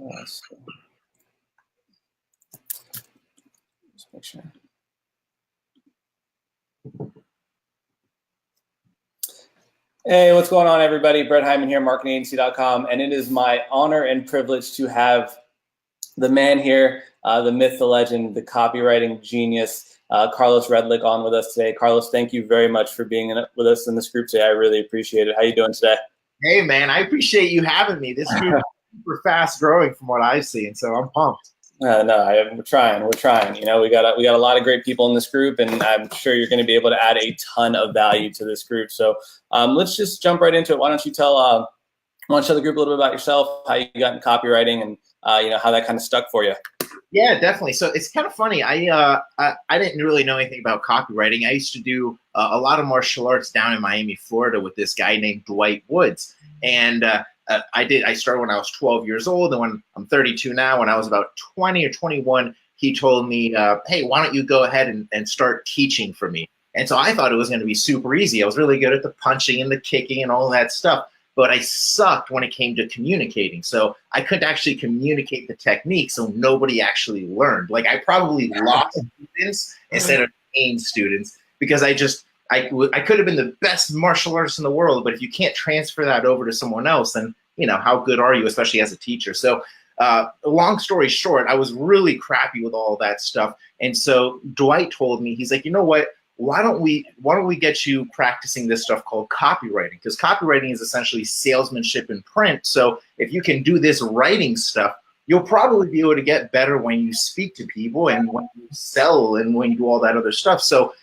Just make sure. Hey, what's going on, everybody? Brett Heimann here, marketingagency.com, and it is my honor and privilege to have the man here, the myth, the legend, the copywriting genius, Carlos Redlich, on with us today. Carlos, thank you very much for being with us in this group today. I really appreciate it. How you doing today? Hey, man, I appreciate you having me. This group is super fast growing from what I've seen, so I'm pumped. We're trying. You know, we got a lot of great people in this group, and I'm sure you're going to be able to add a ton of value to this group. So let's just jump right into it. Why don't you tell the group a little bit about yourself, how you got in copywriting, and how that kind of stuck for you. Yeah, definitely. So it's kind of funny. I didn't really know anything about copywriting. I used to do a lot of martial arts down in Miami, Florida, with this guy named Dwight Woods, and I started when I was 12 years old, and when I'm 32 now, when I was about 20 or 21, he told me, hey, why don't you go ahead and start teaching for me? And so I thought it was going to be super easy. I was really good at the punching and the kicking and all that stuff, but I sucked when it came to communicating. So I couldn't actually communicate the technique, so nobody actually learned. Like, I probably lost students instead of gained students because I could have been the best martial artist in the world, but if you can't transfer that over to someone else, then, how good are you, especially as a teacher? So long story short, I was really crappy with all that stuff. And so Dwight told me, he's like, you know what? Why don't we get you practicing this stuff called copywriting? Because copywriting is essentially salesmanship in print. So if you can do this writing stuff, you'll probably be able to get better when you speak to people and when you sell and when you do all that other stuff. So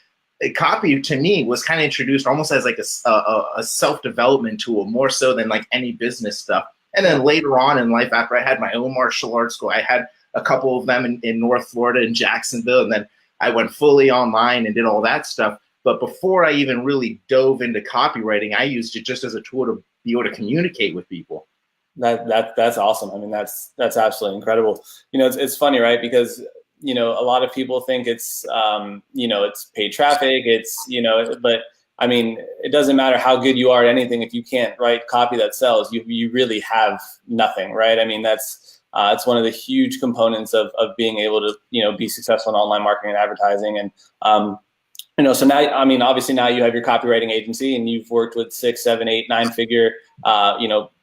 copy to me was kind of introduced almost as like a self-development tool, more so than like any business stuff. And then later on in life, after I had my own martial arts school, I had a couple of them in North Florida, in Jacksonville, and then I went fully online and did all that stuff. But before I even really dove into copywriting, I used it just as a tool to be able to communicate with people. That's awesome. I mean, that's absolutely incredible. It's funny, right? Because a lot of people think it's it's paid traffic. But I mean, it doesn't matter how good you are at anything if you can't write copy that sells. You really have nothing, right? I mean, it's one of the huge components of being able to be successful in online marketing and advertising. And so now, I mean, obviously now you have your copywriting agency and you've worked with 6, 7, 8, 9-figure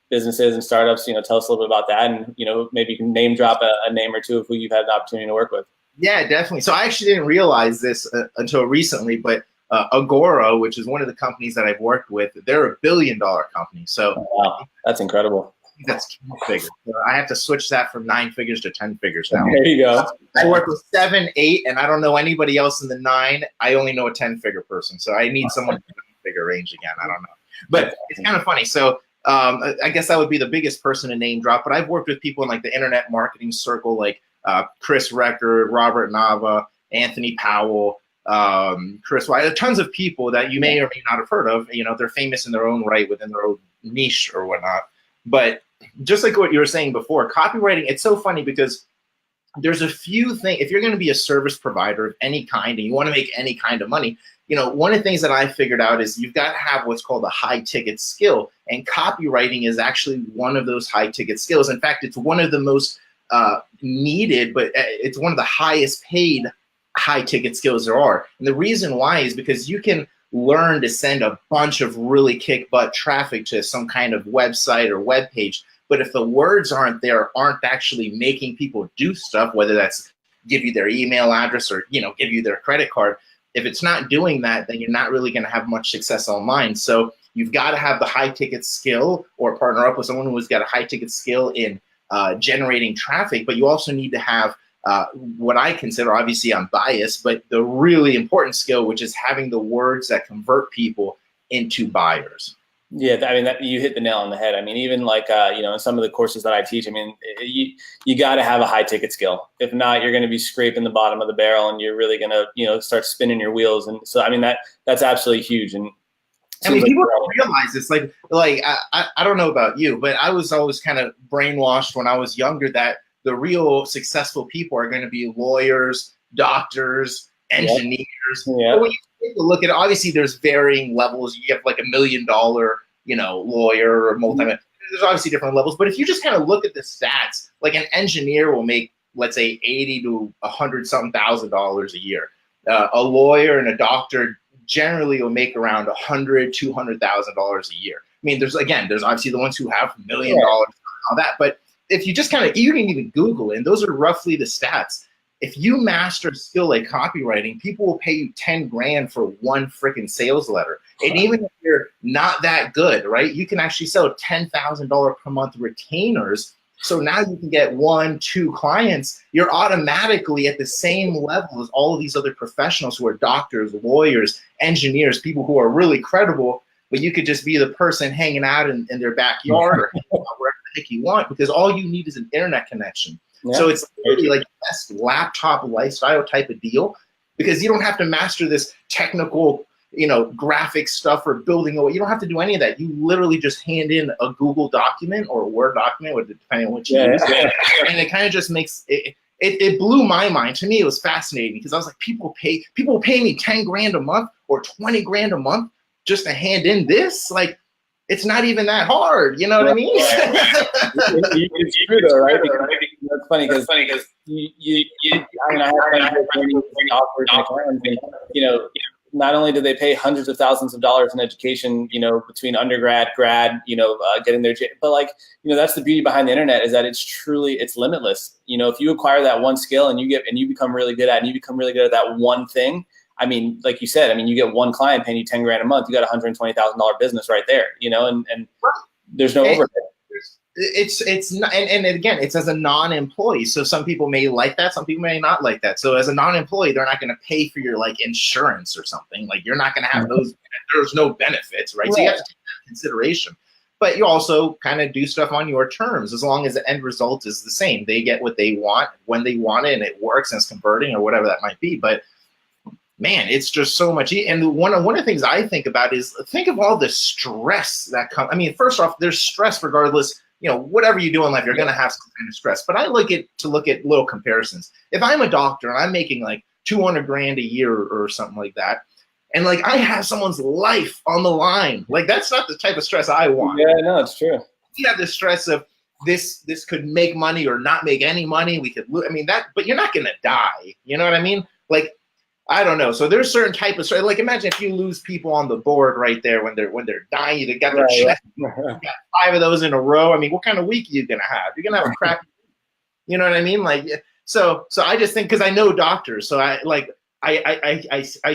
businesses and startups. Tell us a little bit about that, and maybe you can name drop a name or two of who you've had the opportunity to work with. Yeah, definitely. So I actually didn't realize this until recently, but Agora, which is one of the companies that I've worked with, they're $1 billion company. So wow, that's incredible. That's 10 figures. So I have to switch that from 9 figures to 10 figures now. There you go. I work with 7, 8, and I don't know anybody else in the 9. I only know a 10-figure person. So I need someone in the figure range again. I don't know. But it's kind of funny. So I guess that would be the biggest person to name drop. But I've worked with people in like the internet marketing circle, like Chris Record, Robert Nava, Anthony Powell, Chris White, tons of people that you may or may not have heard of. They're famous in their own right within their own niche or whatnot. But just like what you were saying before, copywriting, it's so funny because there's a few things. If you're going to be a service provider of any kind and you want to make any kind of money, one of the things that I figured out is you've got to have what's called a high ticket skill. And copywriting is actually one of those high ticket skills. In fact, it's one of the most needed, but it's one of the highest paid high ticket skills there are. And the reason why is because you can learn to send a bunch of really kick butt traffic to some kind of website or web page. But if the words aren't actually making people do stuff, whether that's give you their email address or, give you their credit card, if it's not doing that, then you're not really going to have much success online. So you've got to have the high ticket skill or partner up with someone who's got a high ticket skill in generating traffic. But you also need to have what I consider, obviously I'm biased, but the really important skill, which is having the words that convert people into buyers. Yeah, I mean, you hit the nail on the head. I mean, even like, in some of the courses that I teach, I mean, you got to have a high ticket skill. If not, you're going to be scraping the bottom of the barrel and you're really going to, start spinning your wheels. And so, I mean, that's absolutely huge. And I mean, people don't realize this. Like I don't know about you, but I was always kind of brainwashed when I was younger that the real successful people are going to be lawyers, doctors, engineers. Yeah. But when you take a look at it, obviously there's varying levels. You have like $1 million, lawyer or there's obviously different levels, but if you just kind of look at the stats, like an engineer will make, let's say, 80 to 100 something $1,000 a year. A lawyer and a doctor generally will make around $100,000, $200,000 a year. I mean, there's obviously the ones who have $1 million, all that, but if you just you can even Google it, and those are roughly the stats. If you master a skill like copywriting, people will pay you 10 grand for one freaking sales letter. And even if you're not that good, right, you can actually sell $10,000 per month retainers. So now you can get 1, 2 clients. You're automatically at the same level as all of these other professionals who are doctors, lawyers, engineers, people who are really credible, but you could just be the person hanging out in their backyard or wherever the heck you want, because all you need is an internet connection. Yeah. So it's really like the best laptop lifestyle type of deal, because you don't have to master this technical, graphic stuff or building. You don't have to do any of that. You literally just hand in a Google document or a Word document, depending on what you use. And it kind of just makes it. It blew my mind. To me, it was fascinating, because I was like, people pay me 10 grand a month or 20 grand a month just to hand in this. Like, it's not even that hard. You know what I mean? It's true though, right? That's funny because not only do they pay hundreds of thousands of dollars in education, between undergrad, grad, getting their, but that's the beauty behind the internet, is that it's limitless. If you acquire that one skill and you become really good at that one thing, I mean, like you said, you get one client paying you 10 grand a month, you got $120,000 business right there, and there's no overhead. It's not, and again, it's as a non-employee. So some people may like that, some people may not like that. So as a non-employee, they're not going to pay for your insurance or something. Like, you're not going to have those. There's no benefits, right? So you have to take that into consideration. But you also kind of do stuff on your terms, as long as the end result is the same. They get what they want when they want it, and it works and it's converting or whatever that might be. But man, it's just so much. And one of the things I think about is, think of all the stress that comes. First off, there's stress regardless. Whatever you do in life, you're going to have some kind of stress. But I look at little comparisons. If I'm a doctor and I'm making 200 grand a year or something like that, and I have someone's life on the line, that's not the type of stress I want. Yeah, no, it's true. You have the stress of this could make money or not make any money. We could, but you're not going to die. You know what I mean? I don't know. So there's certain type of stress. Imagine if you lose people on the board right there when they're dying. They got their chest. You got 5 of those in a row. What kind of week are you gonna have? You're gonna have a crappy week. You know what I mean? So I just think, because I know doctors, so I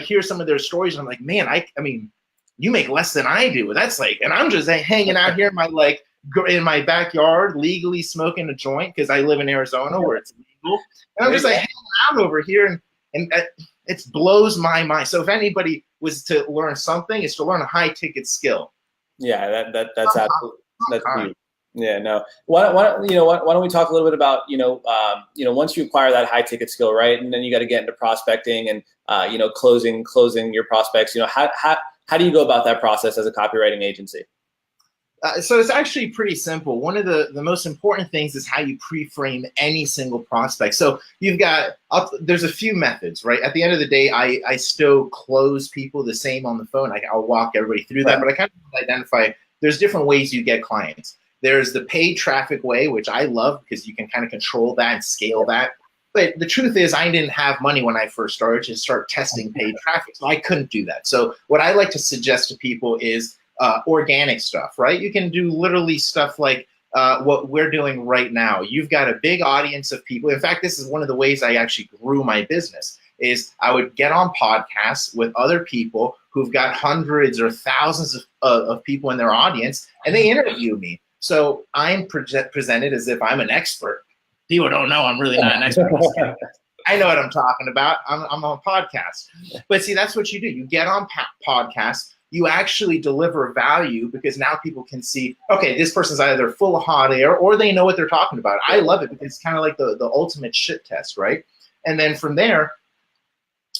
hear some of their stories, and I'm like, man, I mean, you make less than I do. That's and I'm just hanging out here in my backyard, legally smoking a joint, because I live in Arizona where it's legal, and I'm just hanging out over here, and it blows my mind. So if anybody was to learn something, it's to learn a high ticket skill. Yeah, that's absolutely, that's huge. Yeah, no. Why don't we talk a little bit about once you acquire that high ticket skill, right, and then you got to get into prospecting and closing your prospects. How do you go about that process as a copywriting agency? So it's actually pretty simple. One of the most important things is how you pre-frame any single prospect. So there's a few methods, right? At the end of the day, I still close people the same on the phone. I'll walk everybody through that, but I kind of identify there's different ways you get clients. There's the paid traffic way, which I love, because you can kind of control that and scale that. But the truth is, I didn't have money when I first started to start testing paid traffic, so I couldn't do that. So what I like to suggest to people is organic stuff, right? You can do literally stuff like what we're doing right now. You've got a big audience of people. In fact, this is one of the ways I actually grew my business, is I would get on podcasts with other people who've got hundreds or thousands of people in their audience, and they interview me. So I'm presented as if I'm an expert. People don't know I'm really not an expert. I know what I'm talking about. I'm on a podcast. But see, that's what you do. You get on podcasts. You actually deliver value, because now people can see, okay, this person's either full of hot air or they know what they're talking about. I love it, because it's kind of like the ultimate shit test, right? And then from there,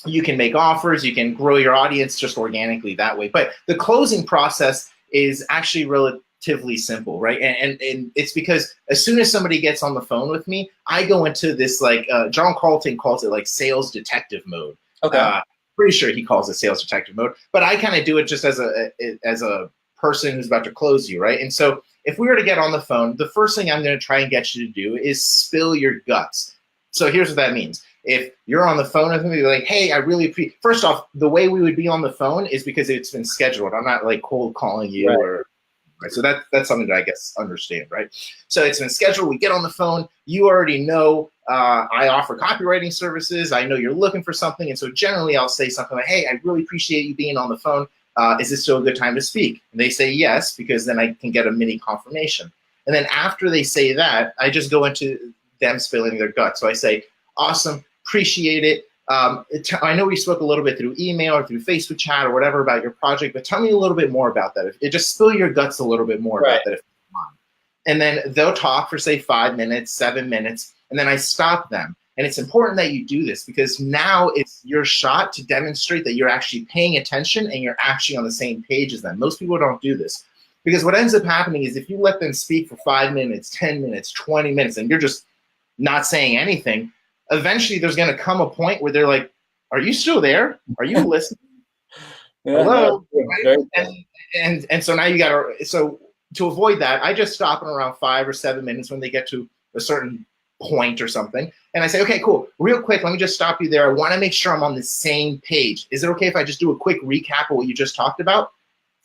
you can make offers. You can grow your audience just organically that way. But the closing process is actually relatively simple, right? And it's because as soon as somebody gets on the phone with me, I go into this John Carlton calls it sales detective mode. Okay. Pretty sure he calls it sales detective mode, but I kind of do it just as a person who's about to close you, right? And so if we were to get on the phone, the first thing I'm going to try and get you to do is spill your guts. So here's what that means. If you're on the phone with me, you're like, hey, I really appreciate, first off, the way we would be on the phone is because it's been scheduled. I'm not like cold calling you or, right? So that's something that I guess understand, right? So it's been scheduled. We get on the phone. You already know I offer copywriting services. I know you're looking for something. And so generally I'll say something like, hey, I really appreciate you being on the phone. Is this still a good time to speak? And they say yes, because then I can get a mini confirmation. And then after they say that, I just go into them spilling their guts. So I say, awesome, appreciate it. I know we spoke a little bit through email or through Facebook chat or whatever about your project, but tell me a little bit more about that. Just spill your guts a little bit more about that if you want. And then they'll talk for, say, 5 minutes, 7 minutes, and then I stop them. And it's important that you do this because now it's your shot to demonstrate that you're actually paying attention and you're actually on the same page as them. Most people don't do this because what ends up happening is if you let them speak for 5 minutes, 10 minutes, 20 minutes, and you're just not saying anything, eventually there's going to come a point where they're like, are you still there? Are you listening? Hello? And so now you got to, so to avoid that, I just stop in around 5 or 7 minutes when they get to a certain point or something. And I say, okay, cool. Real quick, let me just stop you there. I want to make sure I'm on the same page. Is it okay if I just do a quick recap of what you just talked about?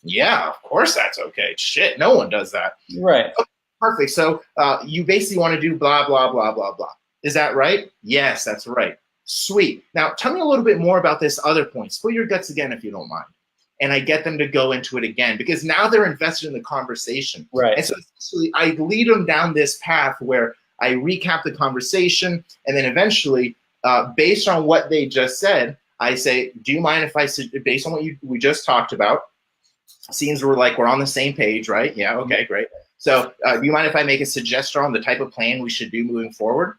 Yeah, of course that's okay. Shit, no one does that. Right. Okay, perfect. So you basically want to do blah, blah, blah, blah, blah. Is that right? Yes, that's right. Sweet. Now, tell me a little bit more about this other point. Spill your guts again, if you don't mind. And I get them to go into it again because now they're invested in the conversation. Right. And so essentially, I lead them down this path where I recap the conversation, and then eventually, based on what they just said, I say, do you mind if I, based on what we just talked about, seems we're on the same page, right? Yeah, okay, great. So do you mind if I make a suggestion on the type of plan we should do moving forward?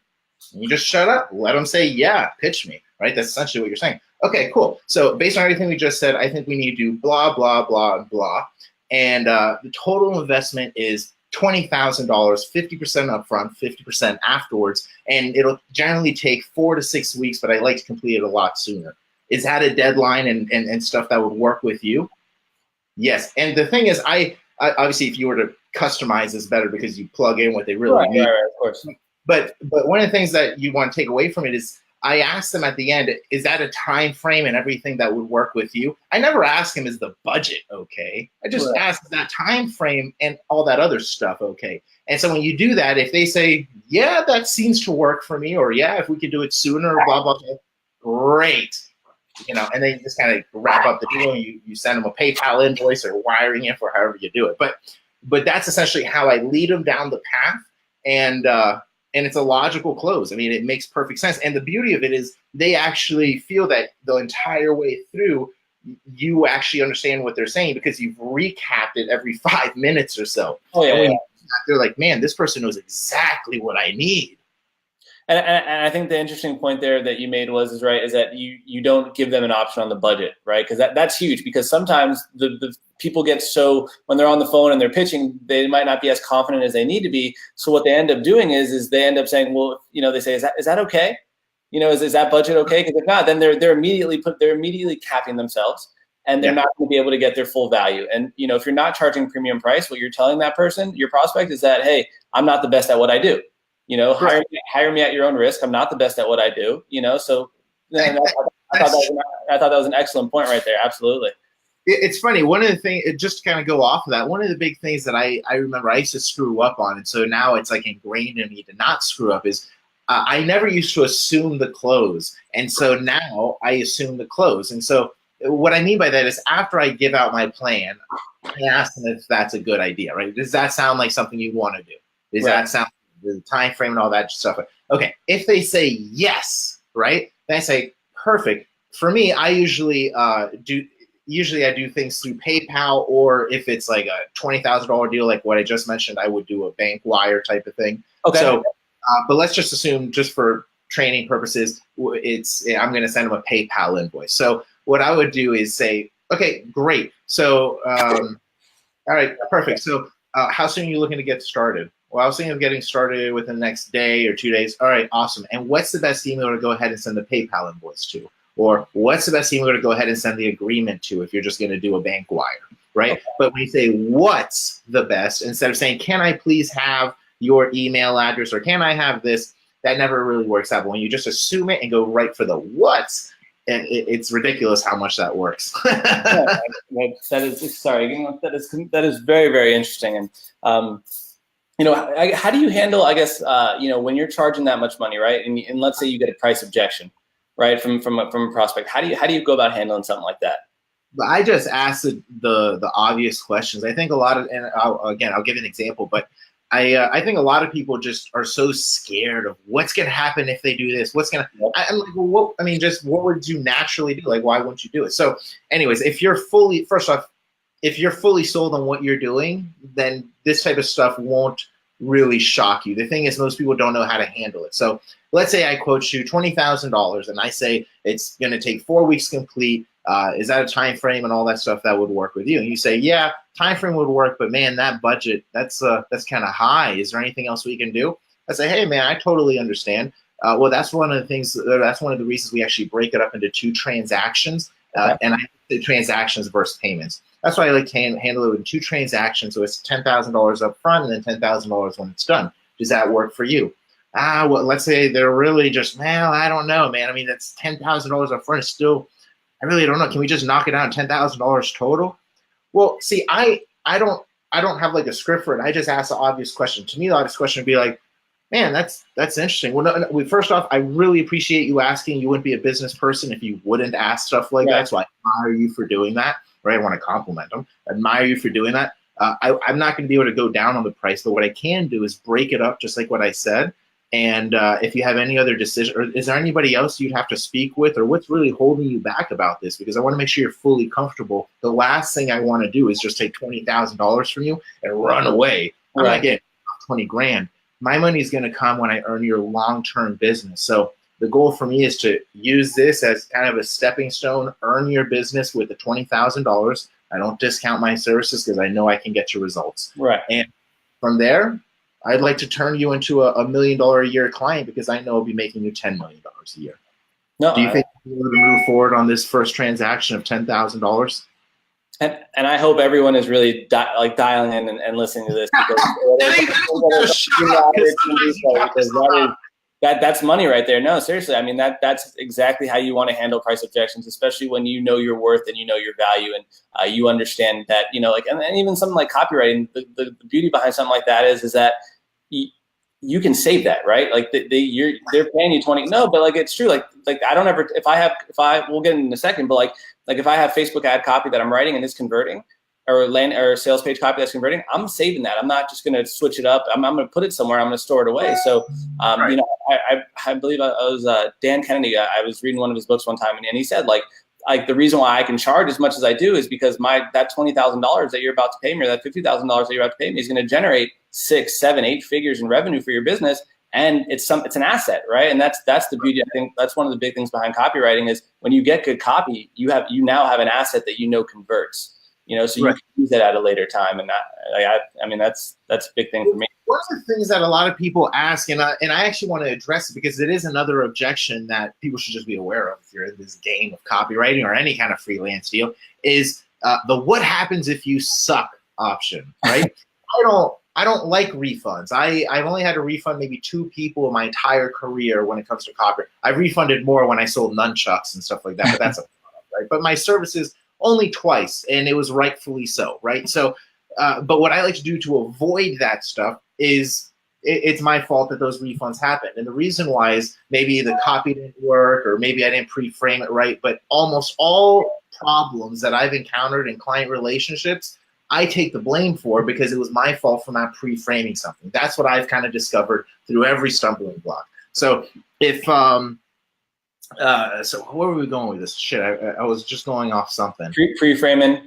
And you just shut up, let them say, yeah, pitch me, right? That's essentially what you're saying. Okay, cool. So based on everything we just said, I think we need to do blah, blah, blah, blah. And the total investment is $20,000, 50% upfront, 50% afterwards, and it'll generally take 4 to 6 weeks, but I like to complete it a lot sooner. Is that a deadline and stuff that would work with you? Yes. And the thing is, I obviously, if you were to customize this better because you plug in what they really need. Right, of course. But one of the things that you want to take away from it is I asked them at the end, is that a time frame and everything that would work with you? I never asked him, is the budget okay? I just asked, is that time frame and all that other stuff okay? And so when you do that, if they say, yeah, that seems to work for me, or yeah, if we could do it sooner, blah, blah, blah, great. And then you just kind of wrap up the deal and you send them a PayPal invoice or wiring it for however you do it. But that's essentially how I lead them down the path. And it's a logical close. I mean, it makes perfect sense. And the beauty of it is they actually feel that the entire way through, you actually understand what they're saying because you've recapped it every 5 minutes or so. Oh, yeah, and when they're like, man, this person knows exactly what I need. And I think the interesting point there that you made is that you don't give them an option on the budget, right? Because that's huge because sometimes the people get so, when they're on the phone and they're pitching, they might not be as confident as they need to be. So what they end up doing is they end up saying, well, they say, is that okay? Is that budget okay? Because if not, then they're immediately capping themselves and they're not going to be able to get their full value. And, if you're not charging premium price, what you're telling that person, your prospect, is that, hey, I'm not the best at what I do. Hire me at your own risk. I'm not the best at what I do. So I thought that was an excellent point right there. Absolutely. It's funny. One of the things, just to kind of go off of that, one of the big things that I remember I used to screw up on, and so now it's like ingrained in me to not screw up, is I never used to assume the close. And so now I assume the close. And so what I mean by that is after I give out my plan, I ask them if that's a good idea, right? Does that sound like something you want to do? Does that sound the time frame and all that stuff? Okay, if they say yes, right, then I say perfect. For me, I usually I do things through PayPal, or if it's like a $20,000 deal, like what I just mentioned, I would do a bank wire type of thing. Okay. So, but let's just assume, just for training purposes, I'm going to send them a PayPal invoice. So what I would do is say, okay, great. So, all right, perfect. So how soon are you looking to get started? Well, I was thinking of getting started within the next day or 2 days. All right, awesome. And what's the best email to go ahead and send the PayPal invoice to? Or what's the best email to go ahead and send the agreement to if you're just going to do a bank wire, right? But when you say what's the best, instead of saying, can I please have your email address or can I have this, that never really works out. But when you just assume it and go right for the what's, it's ridiculous how much that works. That is sorry. That is very, very interesting. And how do you handle, I guess, when you're charging that much money, right? And let's say you get a price objection, right, from a prospect. How do you go about handling something like that? But I just ask the obvious questions. I think a lot of, and I'll give an example, but I think a lot of people just are so scared of what's going to happen if they do this. What's going to, I'm like, well, what would you naturally do? Like, why wouldn't you do it? So anyways, if you're fully sold on what you're doing, then this type of stuff won't really shock you. The thing is, most people don't know how to handle it. So let's say I quote you $20,000 and I say it's going to take 4 weeks to complete. Is that a time frame and all that stuff that would work with you? And you say, yeah, time frame would work, but man, that budget, that's kind of high. Is there anything else we can do? I say, hey man, I totally understand. Well, that's one of the reasons we actually break it up into 2 transactions. And I say transactions versus payments. That's why I like to handle it in 2 transactions. So it's $10,000 up front and then $10,000 when it's done. Does that work for you? Well, let's say they're really just, well, I don't know, man. That's $10,000 up front. It's still, I really don't know. Can we just knock it down $10,000 total? Well, see, I don't have like a script for it. I just ask the obvious question. To me, the obvious question would be like, man, that's interesting. Well, no, first off, I really appreciate you asking. You wouldn't be a business person if you wouldn't ask stuff like that. So I admire you for doing that. Right? I want to compliment them. Admire you for doing that. I'm not going to be able to go down on the price, but what I can do is break it up, just like what I said. And if you have any other decision, or is there anybody else you'd have to speak with, or what's really holding you back about this? Because I want to make sure you're fully comfortable. The last thing I want to do is just take $20,000 from you and run away. I'm not getting 20 grand. My money is going to come when I earn your long-term business. So the goal for me is to use this as kind of a stepping stone, earn your business with the $20,000. I don't discount my services because I know I can get you results. Right. And from there, I'd like to turn you into a $1 million a year client because I know I'll be making you $10 million a year. No, do you think you're able to move forward on this first transaction of $10,000? And I hope everyone is really dialing in and listening to this because that's money right there. No, seriously. That's exactly how you want to handle price objections, especially when you know your worth and you know your value and you understand that, and even something like copywriting, the beauty behind something like that is that you can save that, right? Like they're paying you 20. No, but it's true. Like I don't ever, we'll get in a second, but like if I have Facebook ad copy that I'm writing and it's converting, or sales page copy that's converting, I'm saving that. I'm not just going to switch it up. I'm going to put it somewhere. I'm going to store it away. So, I believe I was Dan Kennedy. I was reading one of his books one time, and he said like the reason why I can charge as much as I do is because that $20,000 that you're about to pay me, or that $50,000 that you're about to pay me, is going to generate 6, 7, 8 figures in revenue for your business. And it's an asset, right? And that's the beauty. I think that's one of the big things behind copywriting is when you get good copy, you now have an asset that converts. So you can use that at a later time, and that's a big thing for me. One of the things that a lot of people ask, and I actually want to address it because it is another objection that people should just be aware of if you're in this game of copywriting or any kind of freelance deal, is the "what happens if you suck" option, right? I don't like refunds. I've only had to refund maybe 2 people in my entire career when it comes to copy. I've refunded more when I sold nunchucks and stuff like that, but that's a product, right? But my services only twice, and it was rightfully so, right? So, but what I like to do to avoid that stuff is it's my fault that those refunds happen. And the reason why is maybe the copy didn't work, or maybe I didn't pre-frame it right, but almost all problems that I've encountered in client relationships, I take the blame for because it was my fault for not pre-framing something. That's what I've kind of discovered through every stumbling block. So if, so where were we going with this? Shit, I was just going off something. Pre-framing.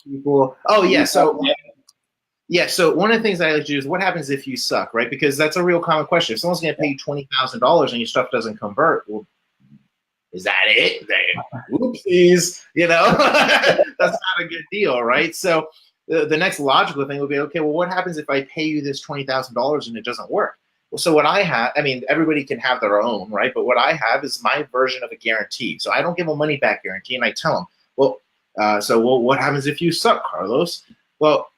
People. Oh, yeah. So, so one of the things I like to do is what happens if you suck, right? Because that's a real common question. If someone's going to pay you $20,000 and your stuff doesn't convert, well, is that it? Oopsies, that's not a good deal, right? So the next logical thing would be, okay, well, what happens if I pay you this $20,000 and it doesn't work? Well, so what I have, everybody can have their own, right? But what I have is my version of a guarantee. So I don't give a money back guarantee, and I tell them, well, So what happens if you suck, Carlos? Well,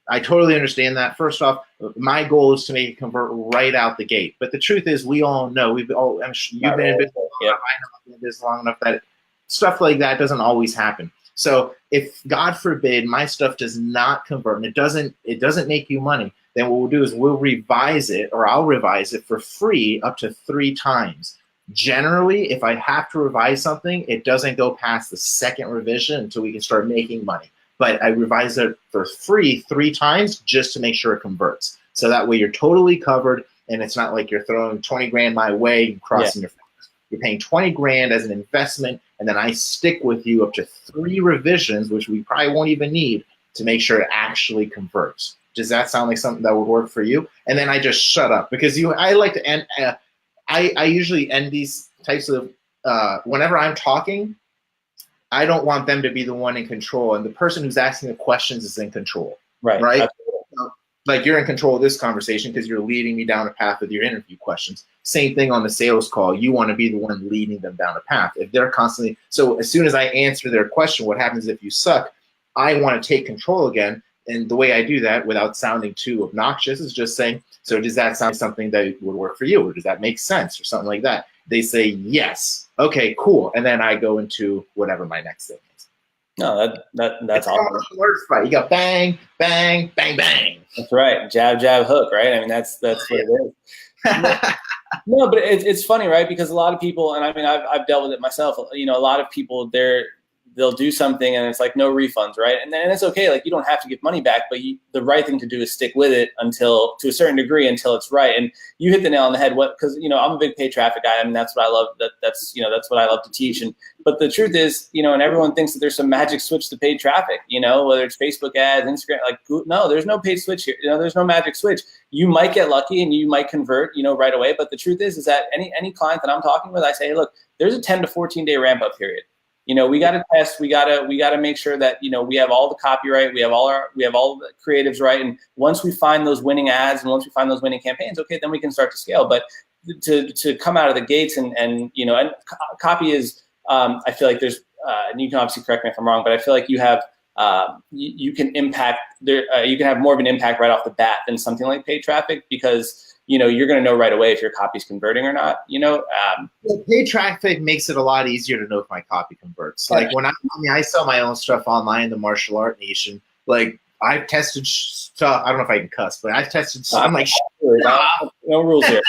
I totally understand that. First off, my goal is to make it convert right out the gate. But the truth is, we all know, you've been in business long enough, I know I've been in business long enough that stuff like that doesn't always happen. So if, God forbid, my stuff does not convert and it doesn't make you money, then what we'll do is we'll revise it, or I'll revise it for free up to 3 times. Generally, if I have to revise something, it doesn't go past the second revision until we can start making money. But I revise it for free 3 times just to make sure it converts. So that way you're totally covered, and it's not like you're throwing 20 grand my way and crossing your fingers. You're paying 20 grand as an investment, and then I stick with you up to 3 revisions, which we probably won't even need, to make sure it actually converts. Does that sound like something that would work for you? And then I just shut up, because I like to end. I usually end these types of whenever I'm talking, I don't want them to be the one in control, and the person who's asking the questions is in control. Right. Absolutely. Like, you're in control of this conversation because you're leading me down a path with your interview questions. Same thing on the sales call. You want to be the one leading them down a path. If they're constantly, so as soon as I answer their question, what happens if you suck? I want to take control again. And the way I do that without sounding too obnoxious is just saying, so does that sound something that would work for you? Or does that make sense? Or something like that. They say, yes. Okay, cool. And then I go into whatever my next thing is. No, that's awesome. Word fight. You got bang, bang, bang, bang. That's right. Jab, jab, hook, right? I mean, that's what it is. No, but it's funny, right? Because a lot of people, and I mean, I've dealt with it myself. You know, a lot of people, they'll do something and it's like no refunds, right? And then it's okay. Like, you don't have to give money back, but the right thing to do is stick with it to a certain degree until it's right. And you hit the nail on the head. Because I'm a big paid traffic guy. I mean, that's what I love. That's what I love to teach. But the truth is, and everyone thinks that there's some magic switch to paid traffic. Whether it's Facebook ads, Instagram, no, there's no paid switch here. There's no magic switch. You might get lucky and you might convert, right away. But the truth is that any client that I'm talking with, I say, hey, look, there's a 10 to 14 day ramp up period. We got to test. We got to make sure that we have all the copyright, we have all the creatives right, and once we find those winning ads and once we find those winning campaigns, okay, then we can start to scale. But to come out of the gates and copy is, I feel like there's, and you can obviously correct me if I'm wrong, but I feel like you have you can impact there. You can have more of an impact right off the bat than something like paid traffic, because you're going to know right away if your copy's converting or not. Paid traffic makes it a lot easier to know if my copy converts. Like, when I sell my own stuff online, the martial art nation, like, I've tested stuff. I don't know if I can cuss, but I've tested stuff. I'm like, no rules here.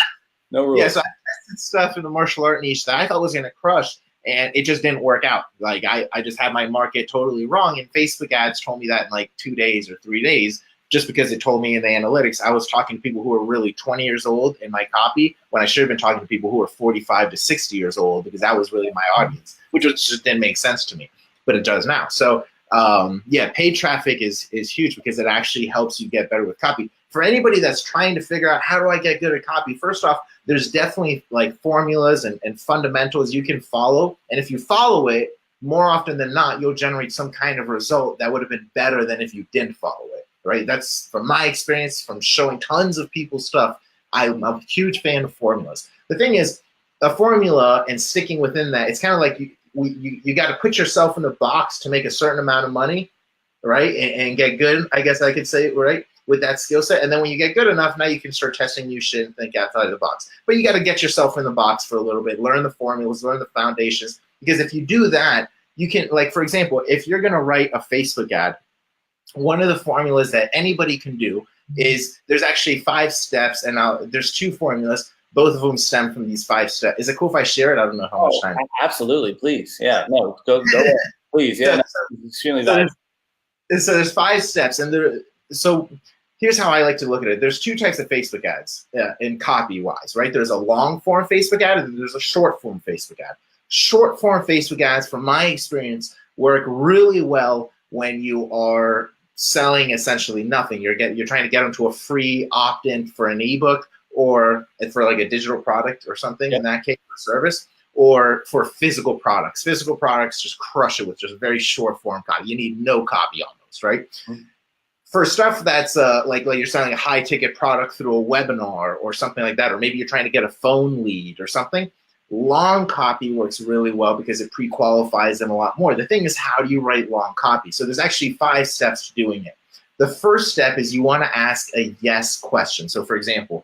No rules. Yeah, so I tested stuff in the martial art niche that I thought was going to crush, and it just didn't work out. Like, I just had my market totally wrong, and Facebook ads told me that in like 2 days or 3 days. Just because it told me in the analytics, I was talking to people who were really 20 years old in my copy, when I should have been talking to people who were 45 to 60 years old, because that was really my audience, which just didn't make sense to me, but it does now. So paid traffic is huge, because it actually helps you get better with copy. For anybody that's trying to figure out, how do I get good at copy? First off, there's definitely like formulas and fundamentals you can follow. And if you follow it, more often than not, you'll generate some kind of result that would have been better than if you didn't follow it. Right? That's from my experience, from showing tons of people's stuff. I'm a huge fan of formulas. The thing is, a formula and sticking within that, it's kind of like you got to put yourself in the box to make a certain amount of money, right? And get good, I guess I could say, right? With that skill set. And then when you get good enough, now you can start testing new shit and think outside of the box. But you got to get yourself in the box for a little bit, learn the formulas, learn the foundations. Because if you do that, you can, like, for example, if you're going to write a Facebook ad, one of the formulas that anybody can do is, there's actually 5 steps, and there's 2 formulas. Both of them stem from these 5 steps. Is it cool if I share it? I don't know how much time. Absolutely, please. Yeah, no, go ahead. Please. Yeah, extremely valuable. So there's 5 steps, and so here's how I like to look at it. There's 2 types of Facebook ads in copy-wise, right? There's a long-form Facebook ad, and there's a short-form Facebook ad. Short-form Facebook ads, from my experience, work really well when you are selling essentially nothing. You're trying to get them to a free opt-in for an ebook, or for like a digital product or something, in that case, or service, or for physical products. Physical products just crush it with just very short form copy. You need no copy on those, right? Mm-hmm. For stuff that's like you're selling a high ticket product through a webinar or something like that, or maybe you're trying to get a phone lead or something, Long copy works really well because it pre-qualifies them a lot more. The thing is, how do you write long copy? So there's actually 5 steps to doing it. The first step is you want to ask a yes question. So for example,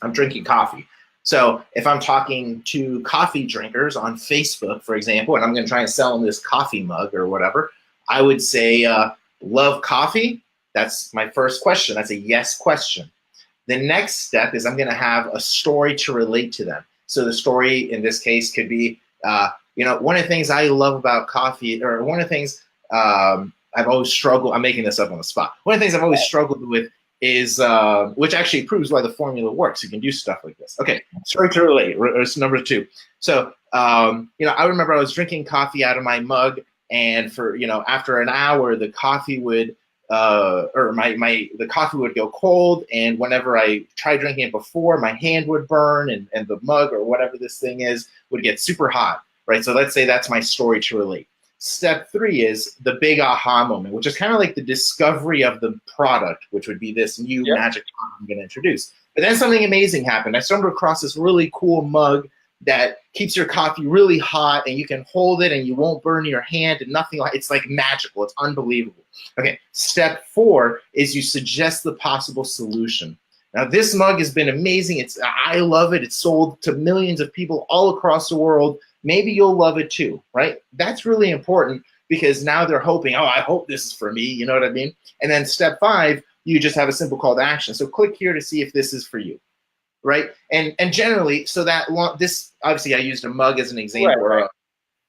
I'm drinking coffee. So if I'm talking to coffee drinkers on Facebook, for example, and I'm going to try and sell them this coffee mug or whatever, I would say, love coffee? That's my first question. That's a yes question. The next step is I'm going to have a story to relate to them. So the story in this case could be, one of the things I love about coffee, or one of the things I've always struggled, I'm making this up on the spot. One of the things I've always struggled with is, which actually proves why the formula works. You can do stuff like this. Okay, story to relate, it's number 2. So, I remember I was drinking coffee out of my mug, and for, after an hour, the coffee would, the coffee would go cold, and whenever I tried drinking it before, my hand would burn, and the mug or whatever this thing is would get super hot, right? So let's say that's my story to relate. Step 3 is the big aha moment, which is kind of like the discovery of the product, which would be this new magic product I'm going to introduce. But then something amazing happened. I stumbled across this really cool mug that keeps your coffee really hot, and you can hold it and you won't burn your hand and nothing. It's like magical. It's unbelievable. Okay, step 4 is you suggest the possible solution. Now, this mug has been amazing. I love it. It's sold to millions of people all across the world. Maybe you'll love it too, right? That's really important because now they're hoping, oh, I hope this is for me. You know what I mean? And then step 5, you just have a simple call to action. So click here to see if this is for you, right? And generally, so that this, obviously I used a mug as an example, right. Or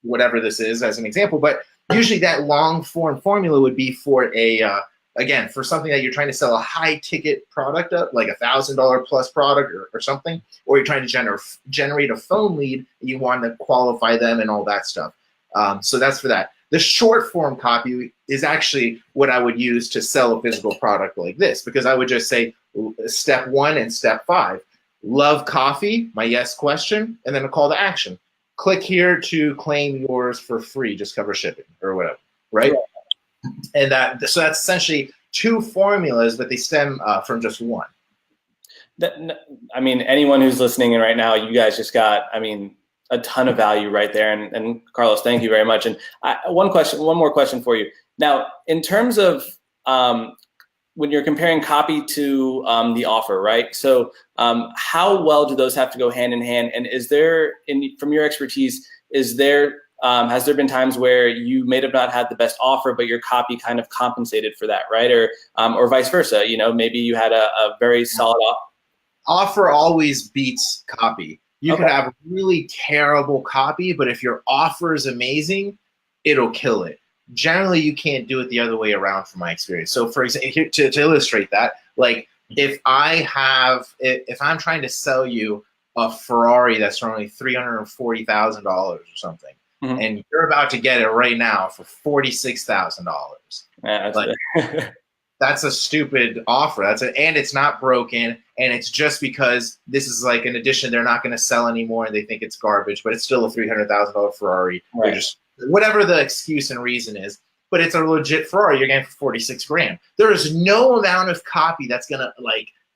whatever this is as an example, but usually that long form formula would be for again, for something that you're trying to sell a high ticket product up, like $1,000 plus product or something, or you're trying to generate a phone lead and you want to qualify them and all that stuff. So that's for that. The short form copy is actually what I would use to sell a physical product like this, because I would just say step 1 and step 5, love coffee, my yes question, and then a call to action. Click here to claim yours for free, just cover shipping or whatever, right? Yeah. And so that's essentially 2 formulas, but they stem from just 1. I mean, anyone who's listening in right now, you guys just got, a ton of value right there. And Carlos, thank you very much. And one more question for you. Now, in terms of when you're comparing copy to the offer, right? So how well do those have to go hand in hand? And is there, from your expertise, has there been times where you may have not had the best offer, but your copy kind of compensated for that, right? Or vice versa, maybe you had a very solid offer. Offer always beats copy. You could have really terrible copy, but if your offer is amazing, it'll kill it. Generally, you can't do it the other way around from my experience. So for example, to illustrate that, like if I'm trying to sell you a Ferrari that's for only $340,000 or something, mm-hmm. and you're about to get it right now for $46,000. That's a stupid offer. And it's not broken, and it's just because this is like an addition they're not going to sell anymore, and they think it's garbage, but it's still a $300,000 Ferrari. Right. Just whatever the excuse and reason is, but it's a legit Ferrari. You're getting for $46,000. There is no amount of copy that's going to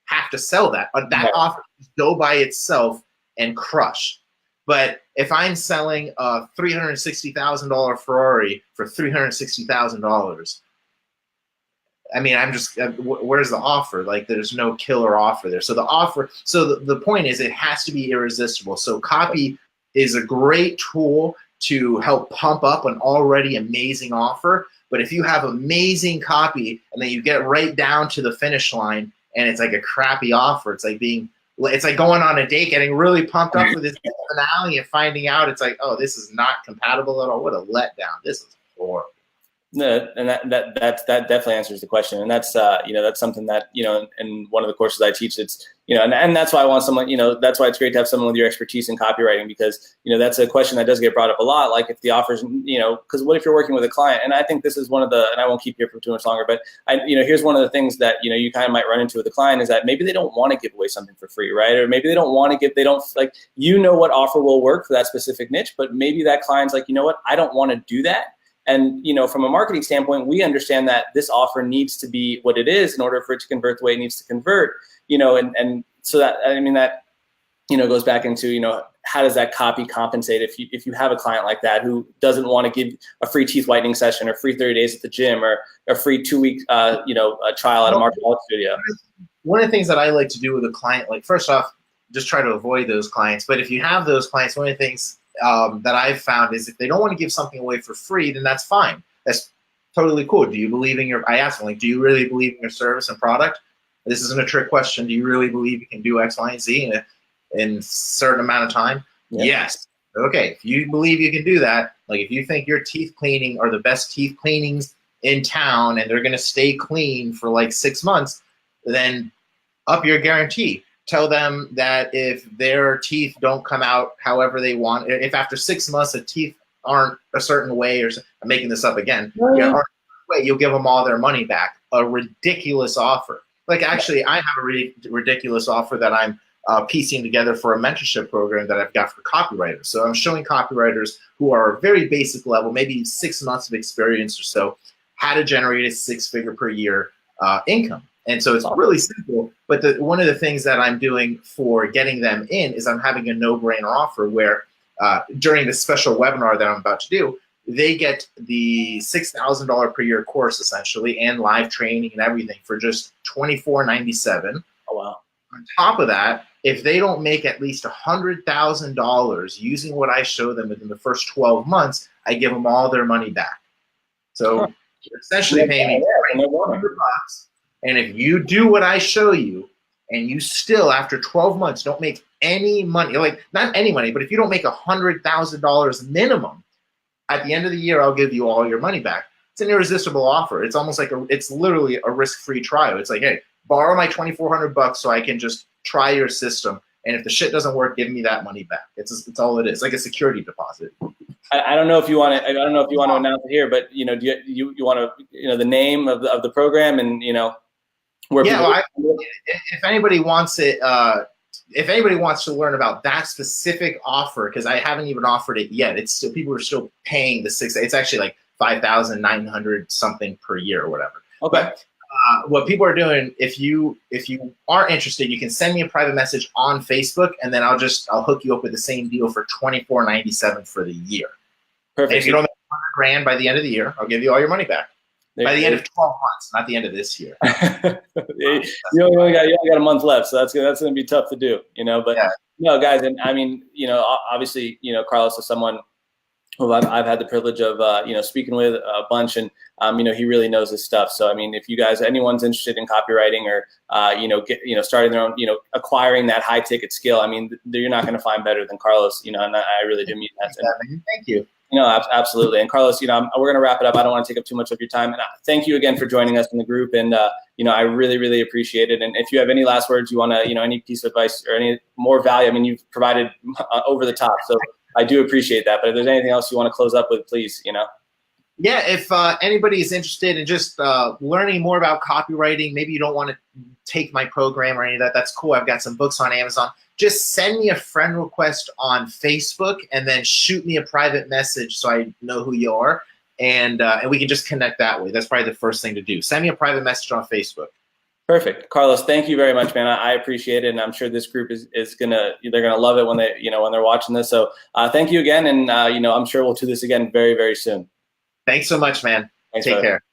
have to sell that. That offer can go by itself and crush. But if I'm selling a $360,000 Ferrari for $360,000, I'm just, where's the offer? There's no killer offer there. So the point is it has to be irresistible. So copy is a great tool to help pump up an already amazing offer. But if you have amazing copy and then you get right down to the finish line and it's like a crappy offer, it's like going on a date, getting really pumped up for this finale and finding out it's like, oh, this is not compatible at all. What a letdown. This is horrible. No, and that definitely answers the question, and that's that's something that in one of the courses I teach, it's and that's why I want someone, that's why it's great to have someone with your expertise in copywriting, because that's a question that does get brought up a lot. Like if the offers, because what if you're working with a client? And I think this is one of the, and I won't keep you here for too much longer, but here's one of the things that you kind of might run into with the client is that maybe they don't want to give away something for free, right? Or maybe they don't want to give, they don't like what offer will work for that specific niche, but maybe that client's like, I don't want to do that. And, from a marketing standpoint, we understand that this offer needs to be what it is in order for it to convert the way it needs to convert, and so that, that, goes back into, how does that copy compensate if you have a client like that who doesn't want to give a free teeth whitening session or free 30 days at the gym or a free 2-week a trial at a martial arts studio? One of the things that I like to do with a client, like first off, just try to avoid those clients. But if you have those clients, one of the things that I've found is if they don't want to give something away for free, then that's fine. That's totally cool. Do you believe in I ask them, like, do you really believe in your service and product? This isn't a trick question. Do you really believe you can do X, Y, and Z in a certain amount of time? Yeah. Yes. Okay. If you believe you can do that, like if you think your teeth cleaning are the best teeth cleanings in town and they're going to stay clean for like 6 months, then up your guarantee. Tell them that if their teeth don't come out however they want, if after 6 months the teeth aren't a certain way, or I'm making this up again, you'll give them all their money back. A ridiculous offer. Like actually, I have a ridiculous offer that I'm piecing together for a mentorship program that I've got for copywriters. So I'm showing copywriters who are very basic level, maybe 6 months of experience or so, how to generate a 6-figure per year income. And so it's really simple, but one of the things that I'm doing for getting them in is I'm having a no-brainer offer where during this special webinar that I'm about to do, they get the $6,000 per year course essentially and live training and everything for just $24.97. Oh, wow. On top of that, if they don't make at least $100,000 using what I show them within the first 12 months, I give them all their money back. So essentially paying me $100. And if you do what I show you and you still, after 12 months, don't make any money, like not any money, but if you don't make $100,000 minimum, at the end of the year, I'll give you all your money back. It's an irresistible offer. It's almost like it's literally a risk-free trial. It's like, hey, borrow my $2,400 so I can just try your system. And if the shit doesn't work, give me that money back. It's all it is, like a security deposit. I don't know if you want to. I don't know if you want to announce it here, but do you want to the name of the program and where? Yeah, well, if anybody wants it, if anybody wants to learn about that specific offer, because I haven't even offered it yet. It's still people are still paying the It's actually like $5,900 something per year or whatever. Okay. But what people are doing, if you are interested, you can send me a private message on Facebook, and then I'll hook you up with the same deal for $24.97 for the year. Perfect. And if you don't make $100,000 by the end of the year, I'll give you all your money back. By the end of 12 months, not the end of this year. you only got a month left, so that's going to be tough to do, But yeah. No, guys, and I mean, obviously, Carlos is someone who I've had the privilege of, speaking with a bunch, and he really knows his stuff. So I mean, if you guys, anyone's interested in copywriting or starting their own, acquiring that high ticket skill, I mean, you're not going to find better than Carlos, and I really do mean that. Thank you. Absolutely. And Carlos, we're going to wrap it up. I don't want to take up too much of your time. And thank you again for joining us in the group. And, I really, really appreciate it. And if you have any last words, you want to, any piece of advice or any more value, I mean, you've provided over the top. So I do appreciate that. But if there's anything else you want to close up with, please, Yeah, if anybody is interested in just learning more about copywriting, maybe you don't want to take my program or any of that, that's cool. I've got some books on Amazon. Just send me a friend request on Facebook and then shoot me a private message so I know who you are, and we can just connect that way. That's probably the first thing to do. Send me a private message on Facebook. Perfect. Carlos, thank you very much, man. I appreciate it, and I'm sure this group is they're gonna love it when when they're watching this. So thank you again, and I'm sure we'll do this again very, very soon. Thanks so much, man. Thanks, Take care.